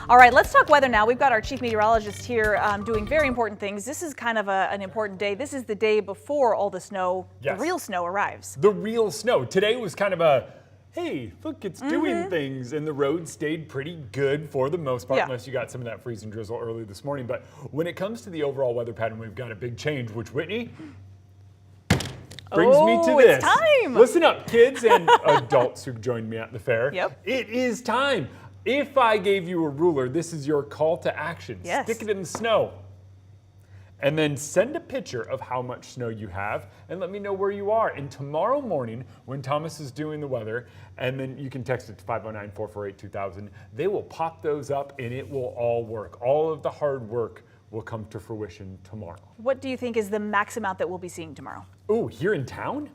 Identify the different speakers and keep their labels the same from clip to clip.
Speaker 1: All right, let's talk weather now. We've got our chief meteorologist here doing very important things. This is kind of an important day. This is the day before all the snow,
Speaker 2: Yes.
Speaker 1: the real snow arrives.
Speaker 2: The real snow. Today was kind of a, hey, look, it's doing things, and the road stayed pretty good for the most part, unless you got some of that freezing drizzle early this morning. But when it comes to the overall weather pattern, we've got a big change, which, Whitney, brings me to this.
Speaker 1: It's time.
Speaker 2: Listen up, kids and adults who joined me at the fair.
Speaker 1: Yep.
Speaker 2: It is time. If I gave you a ruler, this is your call to action.
Speaker 1: Yes.
Speaker 2: Stick it in the snow. And then send a picture of how much snow you have and let me know where you are. And tomorrow morning, when Thomas is doing the weather, and then you can text it to 509-448-2000, they will pop those up and it will all work. All of the hard work will come to fruition tomorrow.
Speaker 1: What do you think is the max amount that we'll be seeing tomorrow?
Speaker 2: Oh, here in town?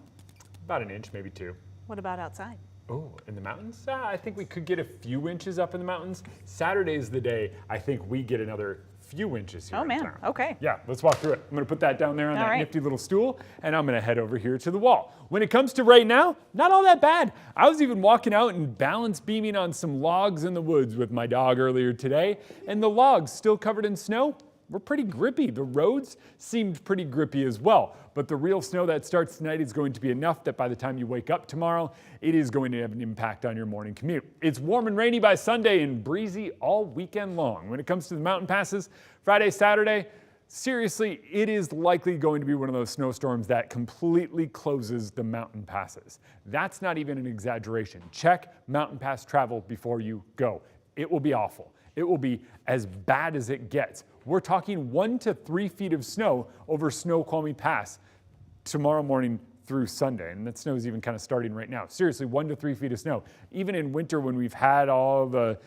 Speaker 2: About an inch, maybe two.
Speaker 1: What about outside?
Speaker 2: Oh, in the mountains? I think we could get a few inches up in the mountains. Saturday's the day I think we get another few inches here
Speaker 1: Oh
Speaker 2: in
Speaker 1: man,
Speaker 2: town.
Speaker 1: okay.
Speaker 2: Yeah, let's walk through it. I'm gonna put that down there on
Speaker 1: All
Speaker 2: that
Speaker 1: right.
Speaker 2: nifty little stool, and I'm gonna head over here to the wall. When it comes to right now, not all that bad. I was even walking out and balance beaming on some logs in the woods with my dog earlier today, and the logs still covered in snow were pretty grippy. The roads seemed pretty grippy as well. But the real snow that starts tonight is going to be enough that by the time you wake up tomorrow, it is going to have an impact on your morning commute. It's warm and rainy by Sunday and breezy all weekend long. When it comes to the mountain passes, Friday, Saturday, seriously, it is likely going to be one of those snowstorms that completely closes the mountain passes. That's not even an exaggeration. Check mountain pass travel before you go. It will be awful. It will be as bad as it gets. We're talking 1 to 3 feet of snow over Snoqualmie Pass tomorrow morning through Sunday. And that snow is even kind of starting right now. Seriously, 1 to 3 feet of snow. Even in winter when we've had all the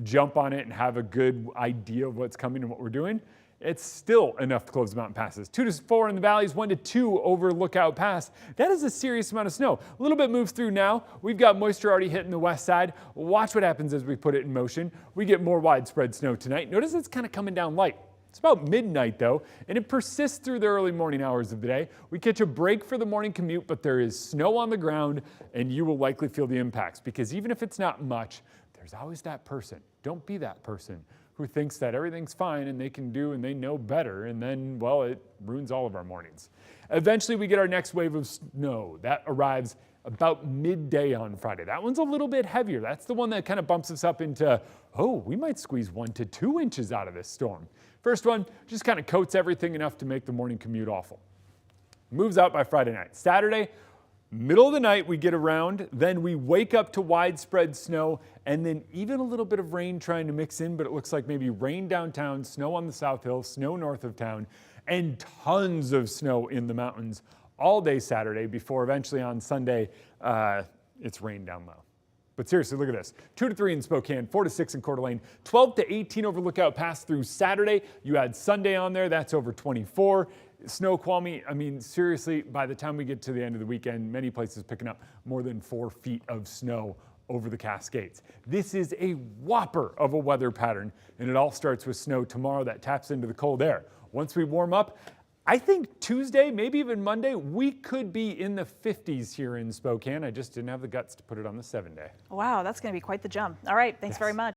Speaker 2: jump on it and have a good idea of what's coming and what we're doing, it's still enough to close the mountain passes. 2 to 4 in the valleys, 1 to 2 over Lookout Pass. That is a serious amount of snow. A little bit moves through now. We've got moisture already hitting the west side. Watch what happens as we put it in motion. We get more widespread snow tonight. Notice it's kind of coming down light. It's about midnight though, and it persists through the early morning hours of the day. We catch a break for the morning commute, but there is snow on the ground and you will likely feel the impacts because even if it's not much, there's always that person. Don't be that person who thinks that everything's fine and they can do and they know better, and then, well, it ruins all of our mornings. Eventually we get our next wave of snow. That arrives about midday on Friday. That one's a little bit heavier. That's the one that kind of bumps us up into, oh, we might squeeze 1 to 2 inches out of this storm. First one just kind of coats everything enough to make the morning commute awful. Moves out by Friday night. Saturday, middle of the night we get around, then we wake up to widespread snow and then even a little bit of rain trying to mix in, but it looks like maybe rain downtown, snow on the South Hill, snow north of town, and tons of snow in the mountains all day Saturday before eventually on Sunday it's rain down low. But seriously, look at this. 2 to 3 in Spokane, 4 to 6 in Coeur d'Alene, 12 to 18 over Lookout Pass through Saturday. You add Sunday on there, that's over 24. Snoqualmie, I mean, seriously, by the time we get to the end of the weekend, many places picking up more than 4 feet of snow over the Cascades. This is a whopper of a weather pattern, and it all starts with snow tomorrow that taps into the cold air. Once we warm up, I think Tuesday, maybe even Monday, we could be in the 50s here in Spokane. I just didn't have the guts to put it on the 7-day.
Speaker 1: Wow, that's going to be quite the jump. All right, thanks very much.